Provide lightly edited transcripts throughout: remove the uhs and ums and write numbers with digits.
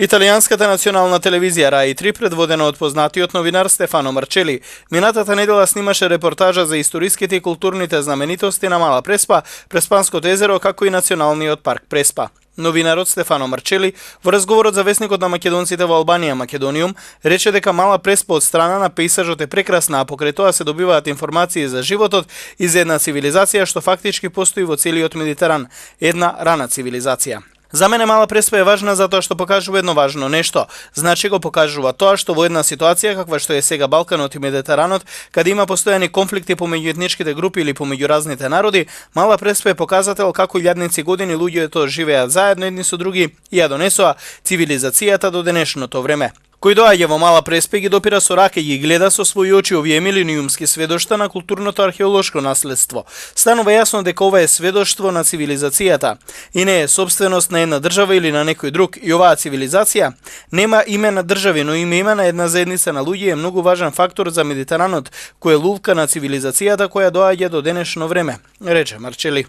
Италијанската национална телевизија Раи 3, предводена од познатиот новинар Стефано Марчели, минатата недела снимаше репортажа за историските и културните знаменитости на Мала Преспа, Преспанското езеро, како и националниот парк Преспа. Новинарот Стефано Марчели во разговорот за весникот на македонците во Албанија Македониум рече дека Мала Преспа од страна на пейзажот е прекрасна, а покрај тоа се добиваат информации за животот и за една цивилизација што фактички постои во целиот Медитеран, една рана цивилизација. За мене Мала Преспа е важна затоа што покажува едно важно нешто. Значи го покажува тоа што во една ситуација каква што е сега Балканот и Медитеранот, каде има постојани конфликти помеѓу етничките групи или помеѓу разните народи, Мала Преспа е показател како илјадници години луѓето живеат заедно едни со други и ја донесоа цивилизацијата до денешното време. Кој доаѓа во Мала Преспа ги допира со рака и ги гледа со своји очи овие милениумски сведоштва на културното археолошко наследство, станува јасно дека ова е сведоштво на цивилизацијата и не е собственост на една држава или на некој друг. И оваа цивилизација нема име на држави, но има име на една заедница на луѓе, е многу важен фактор за Медитеранот, кој е лулка на цивилизацијата која доаѓа до денешно време, рече Марчели.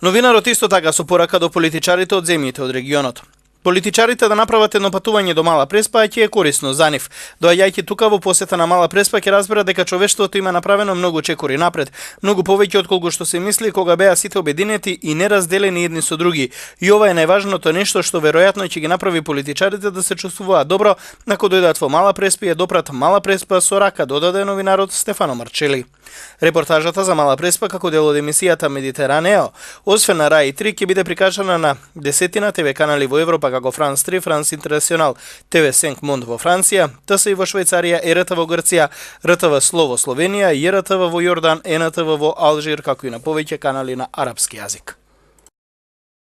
Новинарот исто така со порака до политичарите од земјите од регионот. Политичарите да направат едно патување до Мала Преспа ќе е корисно за нив. Доаѓајќи тука во посета на Мала Преспа ќе разберат дека човештвото има направено многу чекори напред, многу повеќе отколку што се мисли кога беа сите обединети и неразделени едни со други. И ова е најважното нешто што веројатно ќе ги направи политичарите да се чувствуваат добро нако дојдат во Мала Преспа и ја допрат Мала Преспа со рака, додаде новинарот Стефано Марчели. Репортажата за Мала Преспа како дел од емисијата Медитеранео, освен на Раи 3, ќе биде прикажана на 10 ТВ канали во Европа како Франс 3, Франс Интернационал, ТВ 5 Монд во Франција, ТСИ во Швајцарија, ЕРТ во Грција, РТВ Сло во Словенија, ЕРТВ во Јордан, НТВ во Алжир, како и на повеќе канали на арапски јазик.